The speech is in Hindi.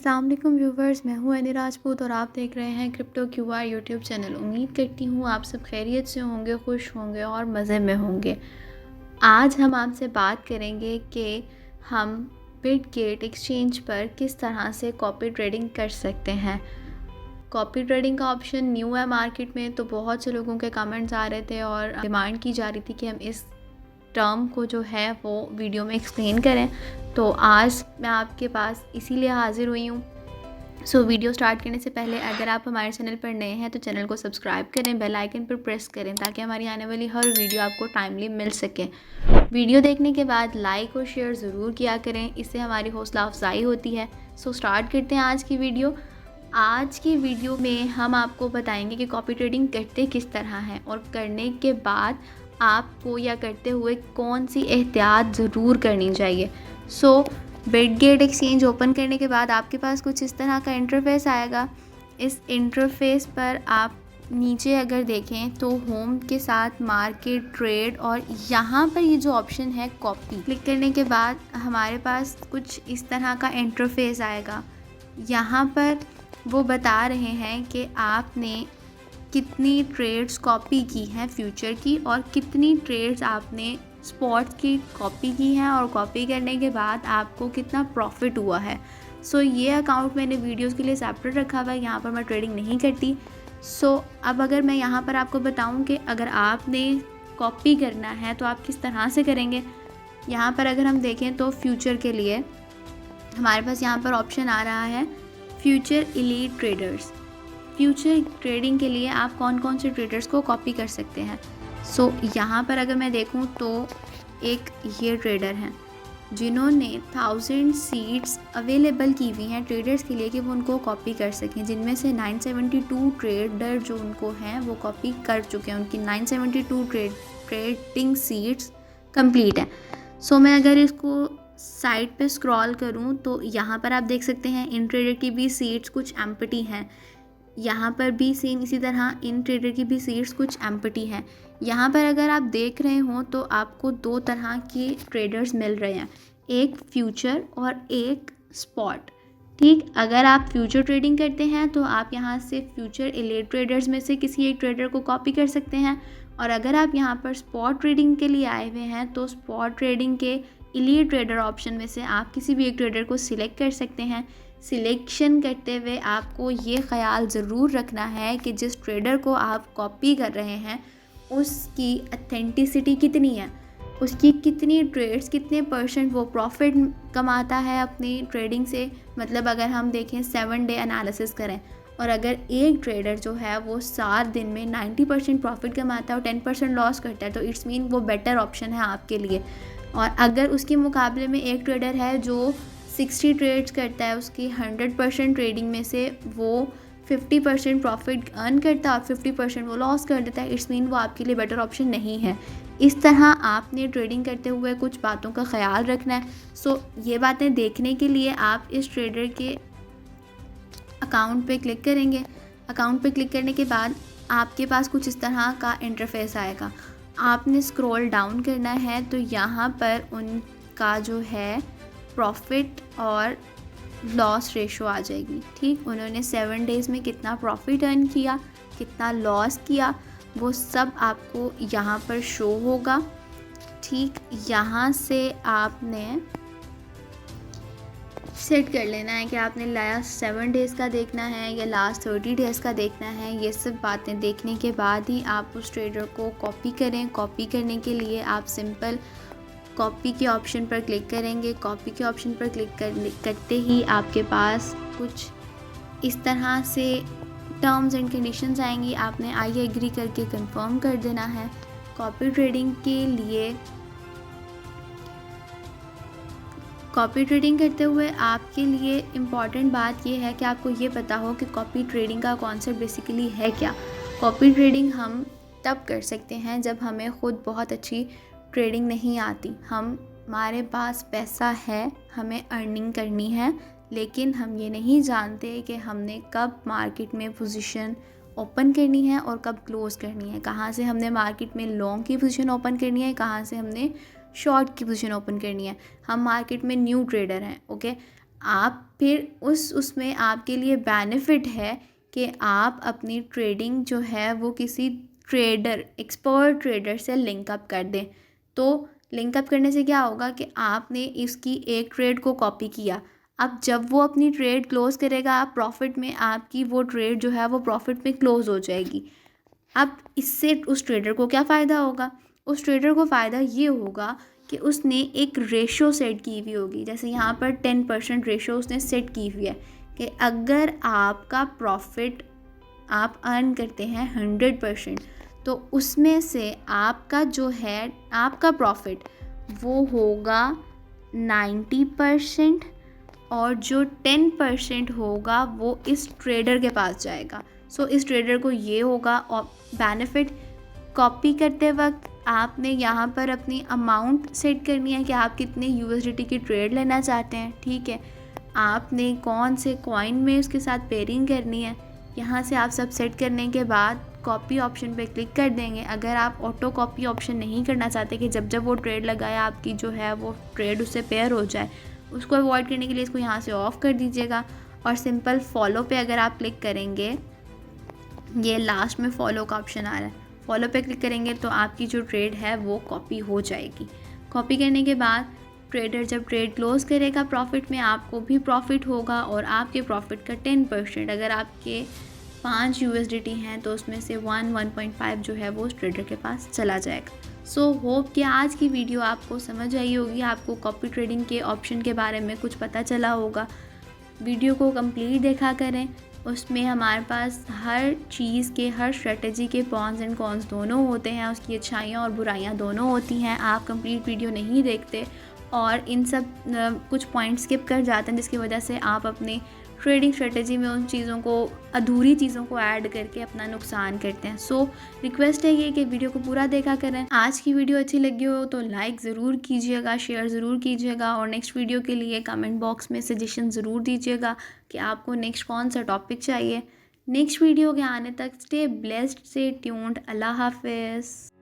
अस्सलाम वालेकुम व्यूवर्स, मैं हूँ एनी राजपूत और आप देख रहे हैं क्रिप्टो क्यूआर यूट्यूब चैनल। उम्मीद करती हूँ आप सब खैरियत से होंगे, खुश होंगे और मज़े में होंगे। आज हम आपसे बात करेंगे कि हम बिटगेट एक्सचेंज पर किस तरह से कॉपी ट्रेडिंग कर सकते हैं। कॉपी ट्रेडिंग का ऑप्शन न्यू है मार्केट में, तो बहुत से लोगों के कमेंट्स आ रहे थे और डिमांड की जा रही थी कि हम इस टर्म को जो है वो वीडियो में एक्सप्लेन करें। तो आज मैं आपके पास इसीलिए हाज़िर हुई हूँ। वीडियो स्टार्ट करने से पहले अगर आप हमारे चैनल पर नए हैं तो चैनल को सब्सक्राइब करें, बेल आइकन पर प्रेस करें ताकि हमारी आने वाली हर वीडियो आपको टाइमली मिल सके। वीडियो देखने के बाद लाइक और शेयर ज़रूर किया करें, इससे हमारी हौसला अफजाई होती है। स्टार्ट करते हैं आज की वीडियो। आज की वीडियो में हम आपको बताएंगे कि कॉपी ट्रेडिंग करते किस तरह है और करने के बाद आपको या करते हुए कौन सी एहतियात ज़रूर करनी चाहिए। बिटगेट एक्सचेंज ओपन करने के बाद आपके पास कुछ इस तरह का इंटरफेस आएगा। इस इंटरफेस पर आप नीचे अगर देखें तो होम के साथ मार्केट, ट्रेड और यहाँ पर ये जो ऑप्शन है कॉपी, क्लिक करने के बाद हमारे पास कुछ इस तरह का इंटरफेस आएगा। यहाँ पर वो बता रहे हैं कि आपने कितनी ट्रेड्स कॉपी की हैं फ्यूचर की और कितनी ट्रेड्स आपने स्पॉट की कॉपी की हैं और कॉपी करने के बाद आपको कितना प्रॉफिट हुआ है। ये अकाउंट मैंने वीडियोस के लिए सेपरेट रखा हुआ है, यहाँ पर मैं ट्रेडिंग नहीं करती। अब अगर मैं यहाँ पर आपको बताऊँ कि अगर आपने कॉपी करना है तो आप किस तरह से करेंगे। यहाँ पर अगर हम देखें तो फ्यूचर के लिए हमारे पास यहाँ पर ऑप्शन आ रहा है future elite traders. Future trading के लिए आप कौन कौन से ट्रेडर्स को कॉपी कर सकते हैं। यहाँ पर अगर मैं देखूँ तो एक ये ट्रेडर हैं जिन्होंने 1000 सीट्स अवेलेबल की हुई हैं ट्रेडर्स के लिए कि वो उनको कॉपी कर सकें, जिनमें से 972 ट्रेडर जो उनको हैं वो कॉपी कर चुके हैं। उनकी 972 ट्रेडिंग सीट्स कंप्लीट है। मैं अगर इसको साइड पे स्क्रॉल करूँ तो यहाँ पर आप देख सकते हैं इन ट्रेडर की भी सीट्स कुछ एम्प्टी हैं। यहाँ पर भी सेम इसी तरह इन ट्रेडर की भी सीट्स कुछ एम्प्टी हैं। यहाँ पर अगर आप देख रहे हो तो आपको दो तरह के ट्रेडर्स मिल रहे हैं, एक फ्यूचर और एक स्पॉट। ठीक, अगर आप फ्यूचर ट्रेडिंग करते हैं तो आप यहाँ से फ्यूचर एलीट ट्रेडर्स में से किसी एक ट्रेडर को कॉपी कर सकते हैं, और अगर आप यहाँ पर स्पॉट ट्रेडिंग के लिए आए हुए हैं तो स्पॉट ट्रेडिंग के एलीट ट्रेडर ऑप्शन में से आप किसी भी एक ट्रेडर को सिलेक्ट कर सकते हैं। सिलेक्शन करते हुए आपको ये ख्याल ज़रूर रखना है कि जिस ट्रेडर को आप कॉपी कर रहे हैं उसकी ऑथेंटिसिटी कितनी है, उसकी कितनी ट्रेड्स, कितने % वो प्रॉफिट कमाता है अपनी ट्रेडिंग से। मतलब अगर हम देखें 7 डे एनालिसिस करें और अगर एक ट्रेडर जो है वो 7 दिन में 90% प्रॉफिट कमाता है और 10% लॉस करता है तो इट्स मीन वो बेटर ऑप्शन है आपके लिए। और अगर उसके मुकाबले में एक ट्रेडर है जो 60 ट्रेड्स करता है, उसकी 100% ट्रेडिंग में से वो 50% प्रॉफिट अर्न करता है और 50% वो लॉस कर देता है, इट्स मीन वो आपके लिए बेटर ऑप्शन नहीं है। इस तरह आपने ट्रेडिंग करते हुए कुछ बातों का ख्याल रखना है। ये बातें देखने के लिए आप इस ट्रेडर के अकाउंट पे क्लिक करेंगे। अकाउंट पे क्लिक करने के बाद आपके पास कुछ इस तरह का इंटरफेस आएगा। आपने स्क्रॉल डाउन करना है तो यहाँ पर उनका जो है प्रॉफिट और लॉस रेशो आ जाएगी। ठीक, उन्होंने 7 डेज़ में कितना प्रॉफिट अर्न किया, कितना लॉस किया, वो सब आपको यहाँ पर शो होगा। ठीक, यहाँ से आपने सेट कर लेना है कि आपने लास्ट 7 डेज़ का देखना है या लास्ट 30 डेज़ का देखना है। ये सब बातें देखने के बाद ही आप उस ट्रेडर को कॉपी करें। कॉपी करने के लिए आप सिंपल कॉपी के ऑप्शन पर क्लिक करेंगे। कॉपी के ऑप्शन पर क्लिक करते ही आपके पास कुछ इस तरह से टर्म्स एंड कंडीशंस आएंगी। आपने आई एग्री करके कंफर्म कर देना है। कॉपी ट्रेडिंग के लिए कॉपी ट्रेडिंग करते हुए आपके लिए इम्पॉर्टेंट बात यह है कि आपको ये पता हो कि कॉपी ट्रेडिंग का कॉन्सेप्ट बेसिकली है क्या। कॉपी ट्रेडिंग हम तब कर सकते हैं जब हमें ख़ुद बहुत अच्छी ट्रेडिंग नहीं आती, हमारे पास पैसा है, हमें अर्निंग करनी है, लेकिन हम ये नहीं जानते कि हमने कब मार्केट में पोजीशन ओपन करनी है और कब क्लोज़ करनी है, कहाँ से हमने मार्केट में लॉन्ग की पोजीशन ओपन करनी है, कहाँ से हमने शॉर्ट की पोजीशन ओपन करनी है। हम मार्केट में न्यू ट्रेडर हैं, ओके। आप फिर उसमें आपके लिए बेनिफिट है कि आप अपनी ट्रेडिंग जो है वो किसी ट्रेडर, एक्सपर्ट ट्रेडर से लिंकअप कर दें। तो लिंकअप करने से क्या होगा कि आपने इसकी एक ट्रेड को कॉपी किया, अब जब वो अपनी ट्रेड क्लोज़ करेगा आप प्रॉफिट में, आपकी वो ट्रेड जो है वो प्रॉफिट में क्लोज़ हो जाएगी। अब इससे उस ट्रेडर को क्या फ़ायदा होगा? उस ट्रेडर को फ़ायदा ये होगा कि उसने एक रेशो सेट की हुई होगी। जैसे यहाँ पर 10% रेशो उसने सेट की हुई है कि अगर आपका प्रॉफिट आप अर्न करते हैं 100%, तो उसमें से आपका जो है आपका प्रॉफिट वो होगा 90% और जो 10% होगा वो इस ट्रेडर के पास जाएगा। सो इस ट्रेडर को ये होगा और बेनिफिट। कॉपी करते वक्त आपने यहाँ पर अपनी अमाउंट सेट करनी है कि आप कितने USDT की ट्रेड लेना चाहते हैं, ठीक है। आपने कौन से कॉइन में उसके साथ पेयरिंग करनी है, यहाँ से आप सब सेट करने के बाद कॉपी ऑप्शन पे क्लिक कर देंगे। अगर आप ऑटो कॉपी ऑप्शन नहीं करना चाहते कि जब जब वो ट्रेड लगाए आपकी जो है वो ट्रेड उससे पेयर हो जाए, उसको अवॉइड करने के लिए इसको यहाँ से ऑफ़ कर दीजिएगा। और सिंपल फॉलो पे अगर आप क्लिक करेंगे, ये लास्ट में फॉलो का ऑप्शन आ रहा है, फॉलो पे क्लिक करेंगे तो आपकी जो ट्रेड है वो कॉपी हो जाएगी। कॉपी करने के बाद ट्रेडर जब ट्रेड क्लोज़ करेगा प्रॉफिट में, आपको भी प्रॉफिट होगा और आपके प्रॉफिट का 10%, अगर आपके 5 USDT हैं तो उसमें से 1.5 जो है वो उस ट्रेडर के पास चला जाएगा। सो होप कि आज की वीडियो आपको समझ आई होगी, आपको कॉपी ट्रेडिंग के ऑप्शन के बारे में कुछ पता चला होगा। वीडियो को कंप्लीट देखा करें, उसमें हमारे पास हर चीज़ के, हर स्ट्रेटजी के प्रॉन्स एंड कॉन्स दोनों होते हैं, उसकी अच्छाइयाँ और बुराइयाँ दोनों होती हैं। आप कंप्लीट वीडियो नहीं देखते और इन सब कुछ पॉइंट स्किप कर जाते हैं, जिसकी वजह से आप अपनी ट्रेडिंग स्ट्रेटजी में उन चीज़ों को, अधूरी चीज़ों को ऐड करके अपना नुकसान करते हैं। सो रिक्वेस्ट है ये कि वीडियो को पूरा देखा करें। आज की वीडियो अच्छी लगी हो तो लाइक ज़रूर कीजिएगा, शेयर ज़रूर कीजिएगा और नेक्स्ट वीडियो के लिए कमेंट बॉक्स में सजेशन ज़रूर दीजिएगा कि आपको नेक्स्ट कौन सा टॉपिक चाहिए। नेक्स्ट वीडियो के आने तक स्टे ब्लेस्ड, स्टे ट्यून्ड। अल्लाह हाफिज़।